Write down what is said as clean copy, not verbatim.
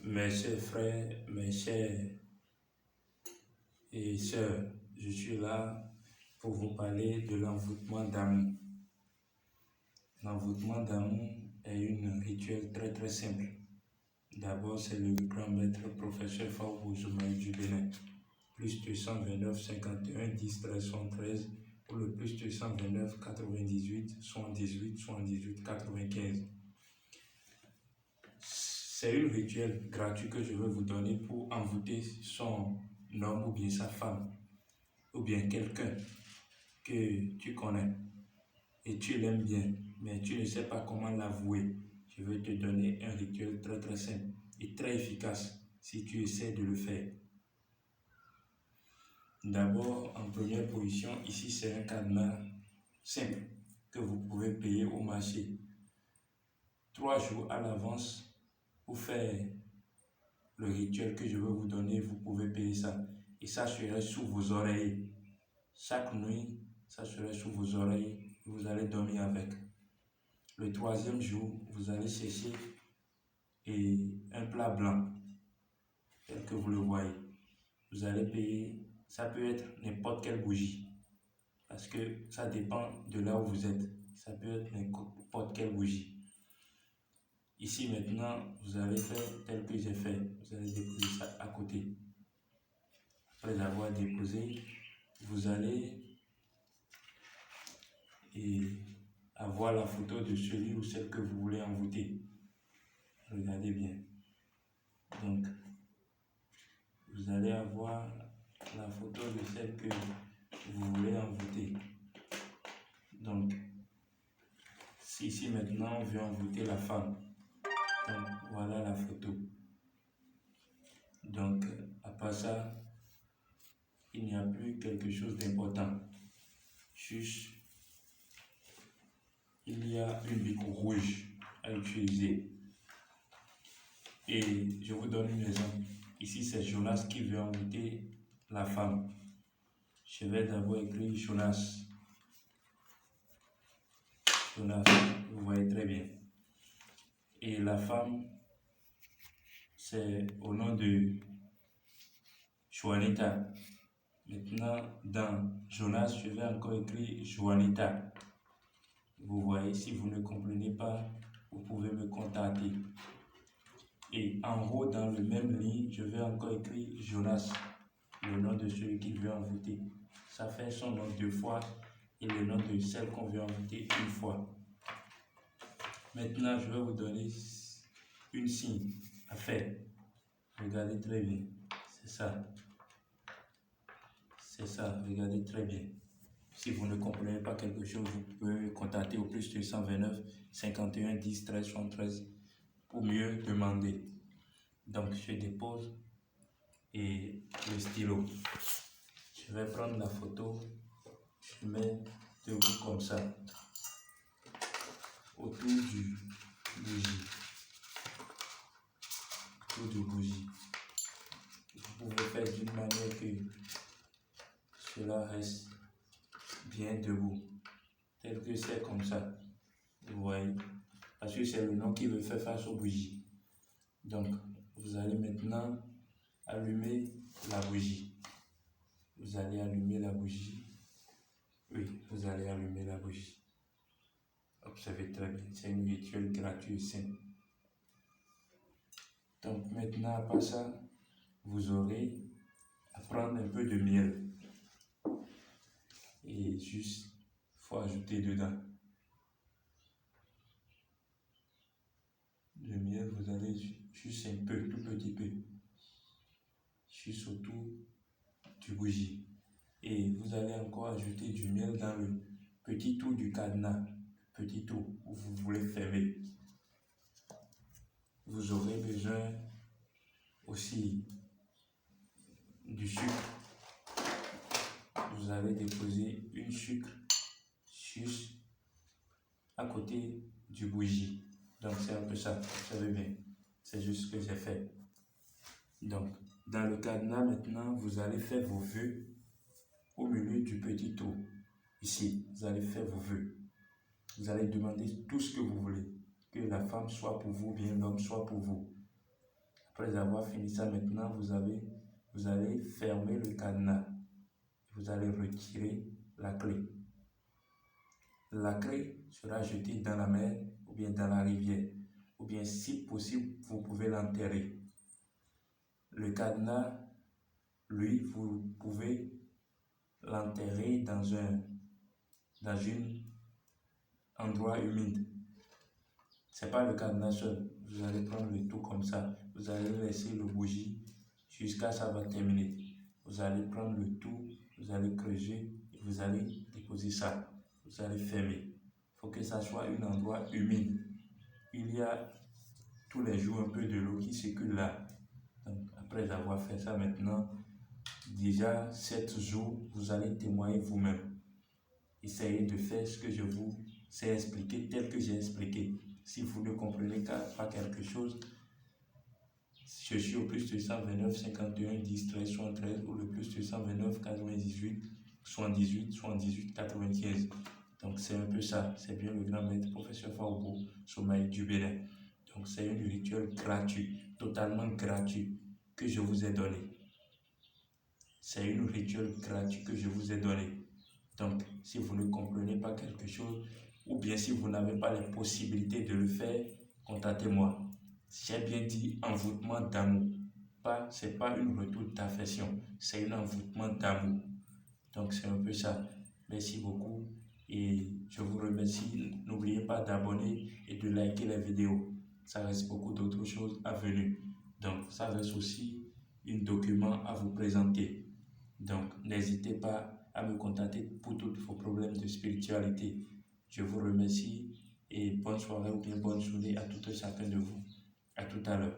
Mes chers frères, mes chers et sœurs, je suis là pour vous parler de l'envoûtement d'amour. L'envoûtement d'amour est un rituel très simple. D'abord, c'est le grand maître professeur Faoubou Zoumaï du Bénin. Plus 229 51 10 13 73 ou le plus 229 98 78 78 95. C'est un rituel gratuit que je vais vous donner pour envoûter son homme ou bien sa femme ou bien quelqu'un que tu connais et tu l'aimes bien, mais tu ne sais pas comment l'avouer. Je vais te donner un rituel très simple et très efficace si tu essaies de le faire. D'abord, en première position, ici c'est un cadenas simple que vous pouvez payer au marché 3 jours à l'avance pour faire le rituel que je vais vous donner. Vous pouvez payer ça et ça serait sous vos oreilles. Chaque nuit, ça serait sous vos oreilles et vous allez dormir avec. Le 3e jour, vous allez chercher un plat blanc tel que vous le voyez. Vous allez payer, ça peut être n'importe quelle bougie parce que ça dépend de là où vous êtes. Ça peut être n'importe quelle bougie. Ici maintenant, vous allez faire tel que j'ai fait. Vous allez déposer ça à côté. Après avoir déposé, vous allez avoir la photo de celui ou celle que vous voulez envoûter. Regardez bien. Donc, vous allez avoir la photo de celle que vous voulez envoûter. Donc, ici maintenant, on veut envoûter la femme. Donc, voilà la photo. Donc, à part ça, il n'y a plus quelque chose d'important. Juste, il y a une bique rouge à utiliser. Et je vous donne un exemple. Ici, c'est Jonas qui veut envoûter la femme. Je vais d'abord écrire Jonas. Jonas, vous voyez très bien. Et la femme, c'est au nom de Juanita. Maintenant, dans Jonas, je vais encore écrire Juanita. Vous voyez, si vous ne comprenez pas, vous pouvez me contacter. Et en haut, dans le même ligne, je vais encore écrire Jonas, le nom de celui qui veut envoûter. Ça fait son nom 2 fois et le nom de celle qu'on veut envoûter 1 fois. Maintenant, je vais vous donner une signe à faire. Regardez très bien. C'est ça. C'est ça. Regardez très bien. Si vous ne comprenez pas quelque chose, vous pouvez me contacter au plus 229 51 10 13 73 pour mieux demander. Donc, je dépose et le stylo. Je vais prendre la photo. Je mets debout comme ça. Autour du bougie. Autour du bougie. Vous pouvez faire d'une manière que cela reste bien debout. Tel que c'est comme ça. Vous voyez. Parce que c'est le nom qui veut faire face aux bougies. Donc, vous allez maintenant allumer la bougie. Vous allez allumer la bougie. Oui, vous allez allumer la bougie. Observez très bien. C'est un rituel gratuit et simple. Donc, maintenant, à part ça, vous aurez à prendre un peu de miel. Et juste, il faut ajouter dedans. Le miel, vous allez juste un peu, tout petit peu. Juste autour du bougie. Et vous allez encore ajouter du miel dans le petit trou du cadenas. Petit trou où vous voulez fermer. Vous aurez besoin aussi du sucre. Vous allez déposer une sucre juste à côté du bougie. Donc c'est un peu ça, vous savez bien. C'est juste ce que j'ai fait. Donc, dans le cadenas maintenant, vous allez faire vos vœux au milieu du petit trou. Ici, vous allez faire vos vœux. Vous allez demander tout ce que vous voulez. Que la femme soit pour vous, bien l'homme soit pour vous. Après avoir fini ça, maintenant, vous allez fermer le cadenas. Vous allez retirer la clé. La clé sera jetée dans la mer ou bien dans la rivière. Ou bien, si possible, vous pouvez l'enterrer. Le cadenas, lui, vous pouvez l'enterrer dans un endroit humide. Ce n'est pas le cadenas seul. Vous allez prendre le tout comme ça. Vous allez laisser le bougie jusqu'à ça va terminer. Vous allez prendre le tout, vous allez creuser et vous allez déposer ça. Vous allez fermer. Il faut que ça soit un endroit humide. Il y a tous les jours un peu de l'eau qui circule là. Donc, après avoir fait ça maintenant, déjà 7 jours, vous allez témoigner vous-même. Essayez de faire ce que je vous ai expliqué, tel que j'ai expliqué. Si vous ne comprenez pas quelque chose, je suis au plus 229 51 10 13 73 ou le plus 229 98 78 78 95. Donc c'est un peu ça, c'est bien le grand maître professeur Faoubo Sommeil du Bénin. Donc c'est un rituel gratuit, totalement gratuit que je vous ai donné. C'est un rituel gratuit que je vous ai donné. Donc si vous ne comprenez pas quelque chose ou bien si vous n'avez pas les possibilités de le faire, contactez-moi. J'ai bien dit envoûtement d'amour. Ce n'est pas une retour d'affection, c'est un envoûtement d'amour. Donc c'est un peu ça. Merci beaucoup et je vous remercie. N'oubliez pas d'abonner et de liker les vidéos. Ça reste beaucoup d'autres choses à venir. Donc ça reste aussi un document à vous présenter. Donc n'hésitez pas à me contacter pour tous vos problèmes de spiritualité. Je vous remercie et bonne soirée ou bien bonne journée à tout et chacun de vous. À tout à l'heure.